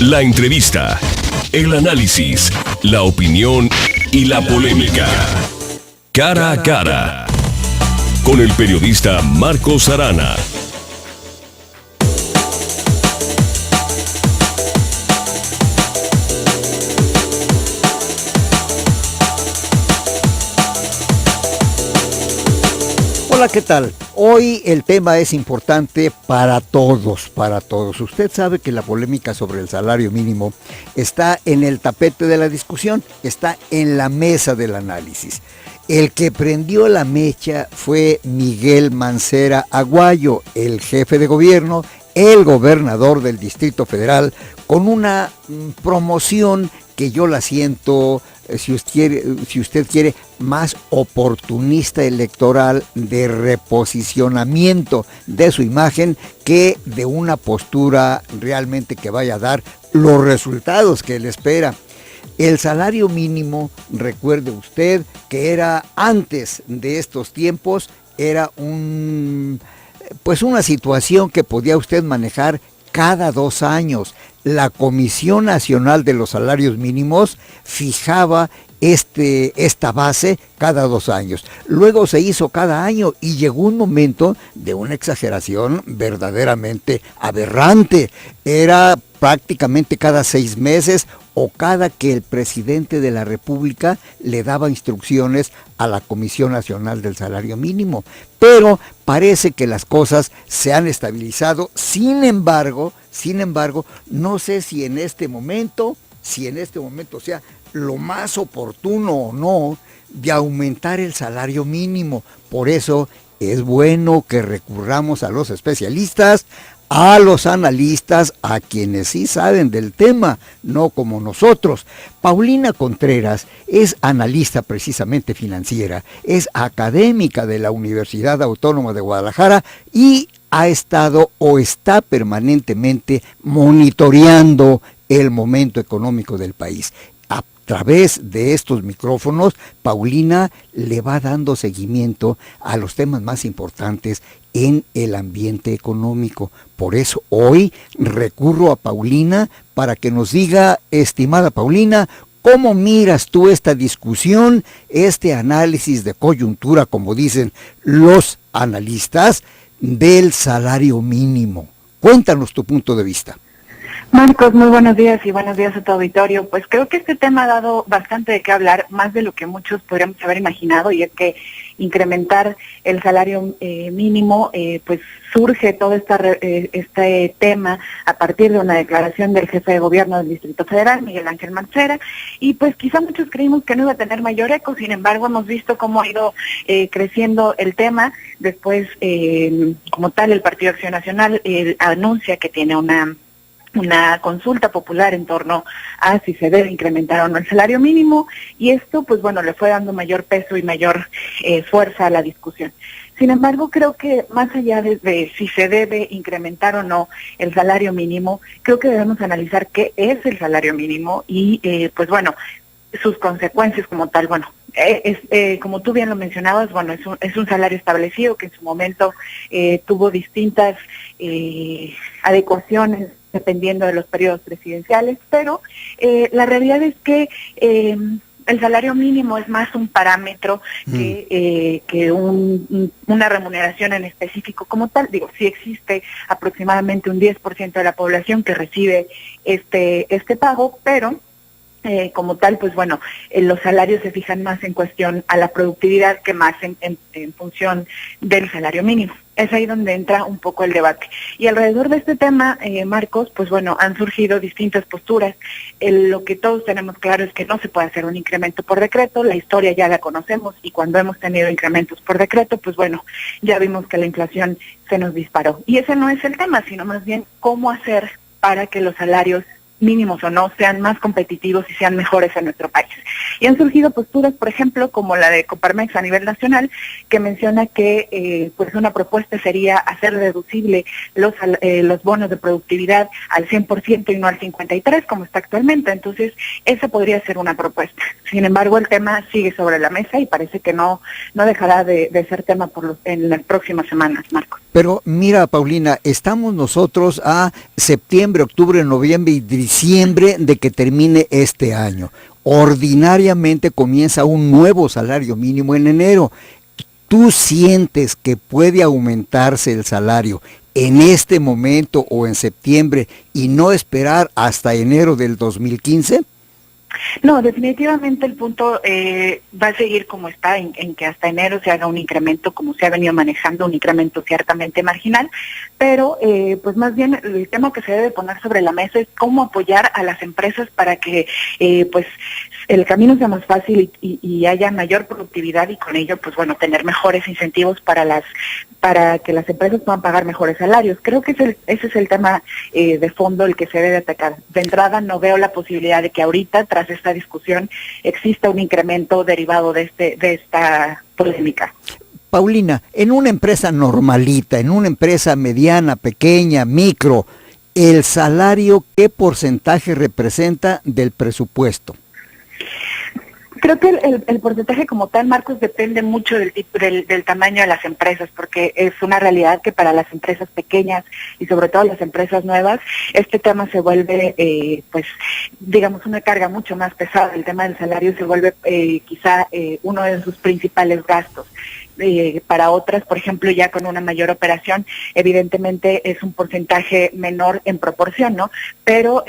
La entrevista, el análisis, la opinión y la polémica. Cara a cara. Con el periodista Marcos Arana. Hola, ¿qué tal? Hoy el tema es importante para todos, para todos. Usted sabe que la polémica sobre el salario mínimo está en el tapete de la discusión, está en la mesa del análisis. El que prendió la mecha fue Miguel Mancera Aguayo, el jefe de gobierno, el gobernador del Distrito Federal, con una promoción que yo la siento, si usted quiere, más oportunista electoral, de reposicionamiento de su imagen, que de una postura realmente que vaya a dar los resultados que él espera. El salario mínimo, recuerde usted que era antes de estos tiempos, era una situación que podía usted manejar cada 2 años. La Comisión Nacional de los Salarios Mínimos fijaba esta base cada 2 años. Luego se hizo cada año y llegó un momento de una exageración verdaderamente aberrante. Era prácticamente cada 6 meses o cada que el presidente de la República le daba instrucciones a la Comisión Nacional del Salario Mínimo. Pero parece que las cosas se han estabilizado. Sin embargo, no sé si en este momento sea lo más oportuno o no de aumentar el salario mínimo. Por eso es bueno que recurramos a los especialistas, a los analistas, a quienes sí saben del tema, no como nosotros. Paulina Contreras es analista precisamente financiera, es académica de la Universidad Autónoma de Guadalajara y ha estado o está permanentemente monitoreando el momento económico del país. A través de estos micrófonos, Paulina le va dando seguimiento a los temas más importantes en el ambiente económico. Por eso hoy recurro a Paulina para que nos diga, estimada Paulina, ¿cómo miras tú esta discusión, este análisis de coyuntura, como dicen los analistas, del salario mínimo? Cuéntanos tu punto de vista. Marcos, muy buenos días y buenos días a tu auditorio. Pues creo que este tema ha dado bastante de qué hablar, más de lo que muchos podríamos haber imaginado, y es que incrementar el salario mínimo, pues surge todo este tema a partir de una declaración del jefe de gobierno del Distrito Federal, Miguel Ángel Mancera, y pues quizá muchos creímos que no iba a tener mayor eco. Sin embargo, hemos visto cómo ha ido creciendo el tema. Después, como tal, el Partido Acción Nacional anuncia que tiene una consulta popular en torno a si se debe incrementar o no el salario mínimo, y esto, pues bueno, le fue dando mayor peso y mayor fuerza a la discusión. Sin embargo, creo que más allá de si se debe incrementar o no el salario mínimo, creo que debemos analizar qué es el salario mínimo y, pues bueno, sus consecuencias como tal. Bueno, como tú bien lo mencionabas, bueno, es un salario establecido que en su momento tuvo distintas adecuaciones dependiendo de los periodos presidenciales, pero la realidad es que el salario mínimo es más un parámetro que una remuneración en específico como tal. Digo, sí existe aproximadamente un 10% de la población que recibe este pago, pero como tal, pues bueno, los salarios se fijan más en cuestión a la productividad que más en función del salario mínimo. Es ahí donde entra un poco el debate. Y alrededor de este tema, Marcos, pues bueno, han surgido distintas posturas. Lo que todos tenemos claro es que no se puede hacer un incremento por decreto. La historia ya la conocemos, y cuando hemos tenido incrementos por decreto, pues bueno, ya vimos que la inflación se nos disparó. Y ese no es el tema, sino más bien cómo hacer para que los salarios mínimos o no sean más competitivos y sean mejores en nuestro país. Y han surgido posturas, por ejemplo, como la de Coparmex a nivel nacional, que menciona que pues una propuesta sería hacer deducible los bonos de productividad al 100% y no al 53%, como está actualmente. Entonces, esa podría ser una propuesta. Sin embargo, el tema sigue sobre la mesa y parece que no dejará de ser tema en las próximas semanas, Marcos. Pero mira, Paulina, estamos nosotros a septiembre, octubre, noviembre y diciembre de que termine este año. Ordinariamente comienza un nuevo salario mínimo en enero. ¿Tú sientes que puede aumentarse el salario en este momento o en septiembre y no esperar hasta enero del 2015? No, definitivamente el punto va a seguir como está, en que hasta enero se haga un incremento, como se ha venido manejando, un incremento ciertamente marginal, pero pues más bien el tema que se debe poner sobre la mesa es cómo apoyar a las empresas para que pues el camino sea más fácil y haya mayor productividad y con ello pues bueno, tener mejores incentivos para que las empresas puedan pagar mejores salarios. Creo que ese es el tema de fondo el que se debe atacar. De entrada no veo la posibilidad de que ahorita, tras esta discusión, exista un incremento derivado de esta polémica. Paulina, en una empresa normalita, en una empresa mediana, pequeña, micro, ¿el salario qué porcentaje representa del presupuesto? Creo que el porcentaje como tal, Marcos, depende mucho del tamaño de las empresas, porque es una realidad que para las empresas pequeñas y sobre todo las empresas nuevas, este tema se vuelve, pues, digamos, una carga mucho más pesada. El tema del salario se vuelve quizá uno de sus principales gastos. Para otras, por ejemplo, ya con una mayor operación, evidentemente es un porcentaje menor en proporción, ¿no? Pero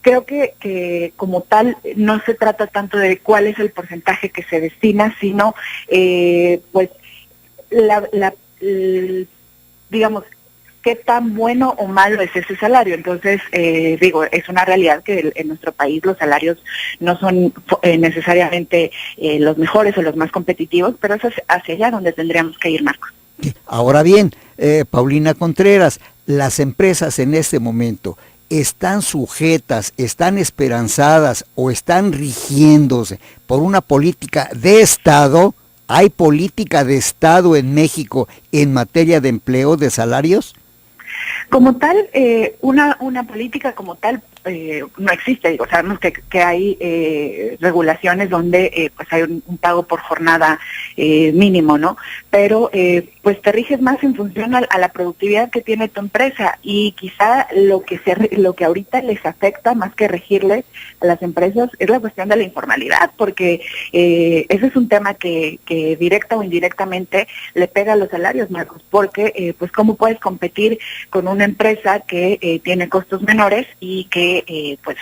creo que como tal no se trata tanto de cuál es el porcentaje que se destina, sino pues digamos, qué tan bueno o malo es ese salario. Entonces, digo, es una realidad que en nuestro país los salarios no son necesariamente los mejores o los más competitivos, pero es hacia allá donde tendríamos que ir, Marcos. Ahora bien, Paulina Contreras, las empresas en este momento están sujetas, están esperanzadas o están rigiéndose por una política de Estado. ¿Hay política de Estado en México en materia de empleo, de salarios? Como tal, una política como tal no existe. Digo, sabemos que hay regulaciones donde pues hay un pago por jornada mínimo, ¿no? Pero pues te riges más en función a la productividad que tiene tu empresa, y quizá lo que ahorita les afecta más que regirles a las empresas es la cuestión de la informalidad, porque ese es un tema que directa o indirectamente le pega a los salarios, Marcos, porque pues cómo puedes competir con una empresa que tiene costos menores y que pues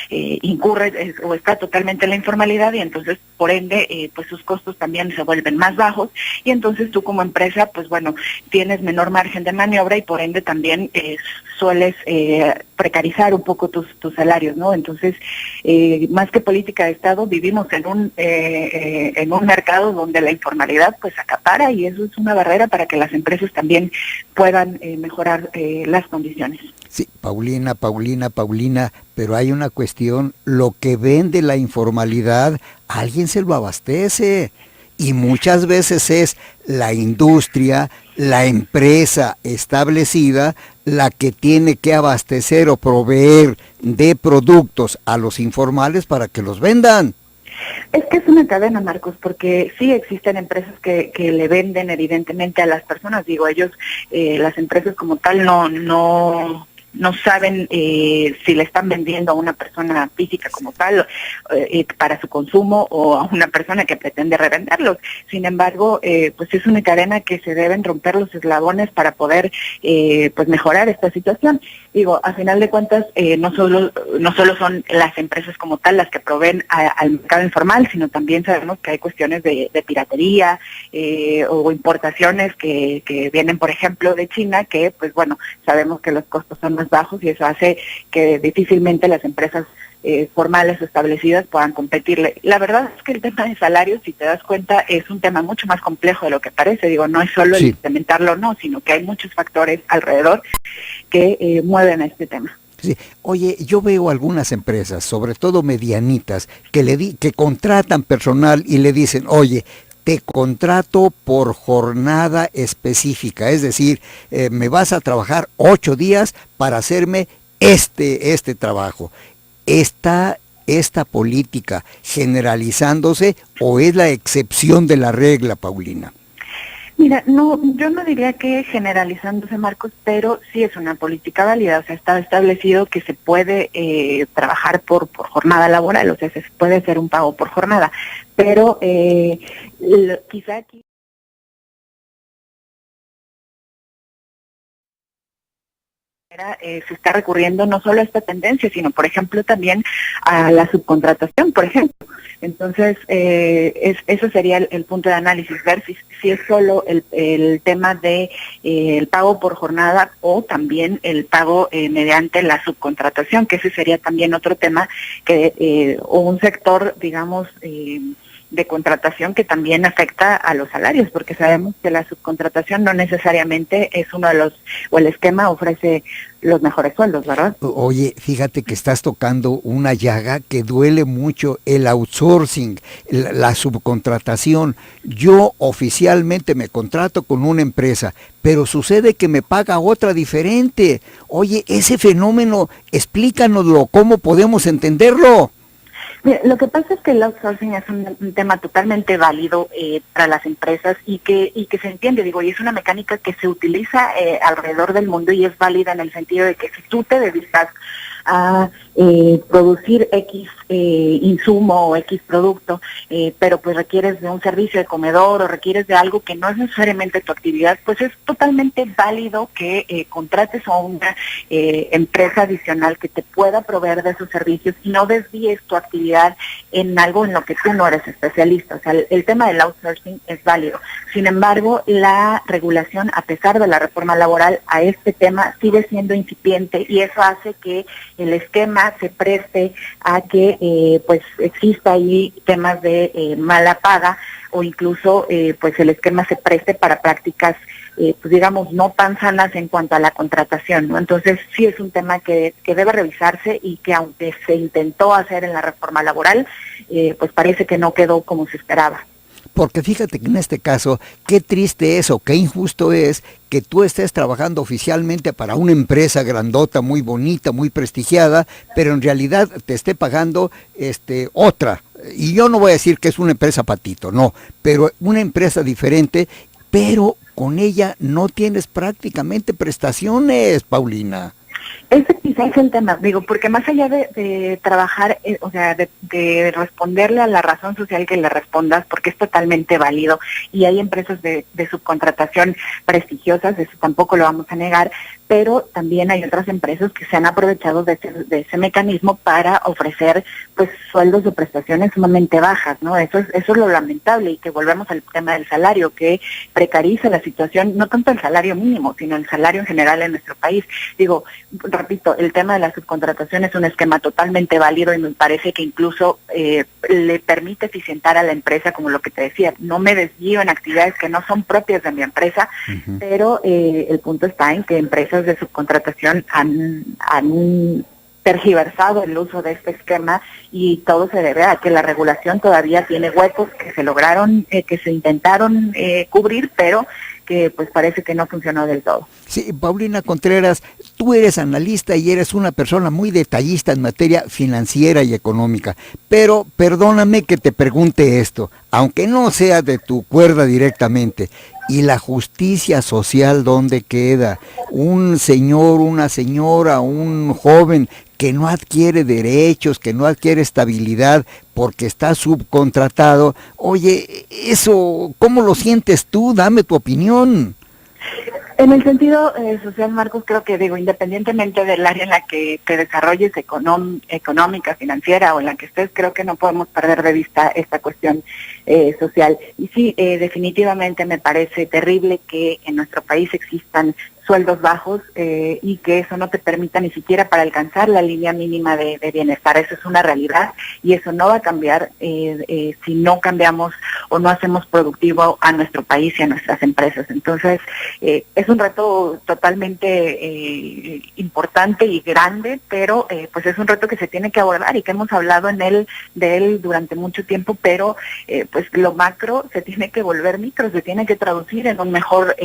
incurre o está totalmente en la informalidad, y entonces por ende pues sus costos también se vuelven más bajos, y entonces tú como empresa pues bueno, tienes menor margen de maniobra y por ende también sueles precarizar un poco tus salarios, ¿no? Entonces más que política de Estado, vivimos en un mercado donde la informalidad pues acapara, y eso es una barrera para que las empresas también puedan mejorar las condiciones. Sí, Paulina, pero hay una cuestión: lo que vende la informalidad, alguien se lo abastece, y muchas veces es la industria, la empresa establecida, la que tiene que abastecer o proveer de productos a los informales para que los vendan. Es que es una cadena, Marcos, porque sí existen empresas que le venden evidentemente a las personas. Digo, ellos, las empresas como tal no saben si le están vendiendo a una persona física como tal para su consumo, o a una persona que pretende revenderlos. Sin embargo, pues es una cadena que se deben romper los eslabones para poder pues mejorar esta situación. Digo, a final de cuentas, no solo son las empresas como tal las que proveen al mercado informal, sino también sabemos que hay cuestiones de piratería o importaciones que vienen, por ejemplo, de China, que pues bueno, sabemos que los costos son más bajos, y eso hace que difícilmente las empresas formales o establecidas puedan competirle. La verdad es que el tema de salarios, si te das cuenta, es un tema mucho más complejo de lo que parece. Digo, no es solo el implementarlo o no, sino que hay muchos factores alrededor que mueven a este tema. Sí. Oye, yo veo algunas empresas, sobre todo medianitas, que contratan personal y le dicen: oye, te contrato por jornada específica, es decir, me vas a trabajar 8 días para hacerme este trabajo. ¿Está esta política generalizándose o es la excepción de la regla, Paulina? Mira, no, yo no diría que generalizándose, Marcos, pero sí es una política válida. O sea, está establecido que se puede trabajar por jornada laboral, o sea, se puede hacer un pago por jornada, pero quizá aquí se está recurriendo no solo a esta tendencia, sino, por ejemplo, también a la subcontratación, por ejemplo. Entonces, eso sería el punto de análisis, ver si es solo el tema de el pago por jornada o también el pago mediante la subcontratación, que ese sería también otro tema que o un sector, digamos, de contratación que también afecta a los salarios, porque sabemos que la subcontratación no necesariamente es uno de los, o el esquema ofrece los mejores sueldos, ¿verdad? Oye, fíjate que estás tocando una llaga que duele mucho, el outsourcing, la subcontratación. Yo oficialmente me contrato con una empresa, pero sucede que me paga otra diferente. Oye, ese fenómeno, explícanoslo, ¿cómo podemos entenderlo? Mira, lo que pasa es que el outsourcing es un tema totalmente válido para las empresas y que se entiende, digo, y es una mecánica que se utiliza alrededor del mundo y es válida en el sentido de que si tú te dedicas a producir X insumo o X producto, pero pues requieres de un servicio de comedor o requieres de algo que no es necesariamente tu actividad, pues es totalmente válido que contrates a una empresa adicional que te pueda proveer de esos servicios y no desvíes tu actividad en algo en lo que tú no eres especialista. O sea, el tema del outsourcing es válido. Sin embargo, la regulación, a pesar de la reforma laboral, a este tema sigue siendo incipiente y eso hace que el esquema se preste a que pues exista ahí temas de mala paga o incluso pues el esquema se preste para prácticas pues digamos no tan sanas en cuanto a la contratación, ¿no? Entonces sí es un tema que debe revisarse y que aunque se intentó hacer en la reforma laboral, pues parece que no quedó como se esperaba. Porque fíjate que en este caso, qué triste es o qué injusto es que tú estés trabajando oficialmente para una empresa grandota, muy bonita, muy prestigiada, pero en realidad te esté pagando otra. Y yo no voy a decir que es una empresa patito, no, pero una empresa diferente, pero con ella no tienes prácticamente prestaciones, Paulina. Ese quizás es el tema, digo, porque más allá de trabajar, o sea, de responderle a la razón social que le respondas, porque es totalmente válido, y hay empresas de subcontratación prestigiosas, eso tampoco lo vamos a negar, pero también hay otras empresas que se han aprovechado de ese mecanismo para ofrecer pues sueldos o prestaciones sumamente bajas, ¿no? Eso es lo lamentable, y que volvemos al tema del salario, que precariza la situación, no tanto el salario mínimo, sino el salario en general en nuestro país. Digo, repito, el tema de la subcontratación es un esquema totalmente válido y me parece que incluso le permite eficientar a la empresa, como lo que te decía, no me desvío en actividades que no son propias de mi empresa, pero el punto está en que empresas de subcontratación han tergiversado el uso de este esquema y todo se debe a que la regulación todavía tiene huecos que se lograron, que se intentaron cubrir, pero que pues parece que no funcionó del todo. Sí, Paulina Contreras, tú eres analista y eres una persona muy detallista en materia financiera y económica, pero perdóname que te pregunte esto, aunque no sea de tu cuerda directamente, ¿y la justicia social dónde queda? Un señor, una señora, un joven que no adquiere derechos, que no adquiere estabilidad porque está subcontratado. Oye, eso, ¿cómo lo sientes tú? Dame tu opinión. En el sentido social, Marcos, creo que digo, independientemente del área en la que te desarrolles económica, financiera o en la que estés, creo que no podemos perder de vista esta cuestión social. Y sí, definitivamente me parece terrible que en nuestro país existan sueldos bajos y que eso no te permita ni siquiera para alcanzar la línea mínima de bienestar. Eso es una realidad y eso no va a cambiar si no cambiamos o no hacemos productivo a nuestro país y a nuestras empresas. Entonces, es un reto totalmente importante y grande, pero pues es un reto que se tiene que abordar y que hemos hablado de él durante mucho tiempo, pero pues lo macro se tiene que volver micro, se tiene que traducir en un mejor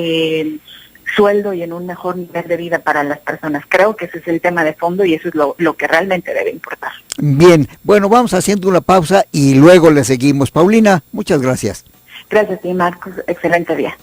sueldo y en un mejor nivel de vida para las personas. Creo que ese es el tema de fondo y eso es lo que realmente debe importar. Bien, bueno, vamos haciendo una pausa y luego le seguimos. Paulina, muchas gracias. Gracias a ti, Marcos. Excelente día.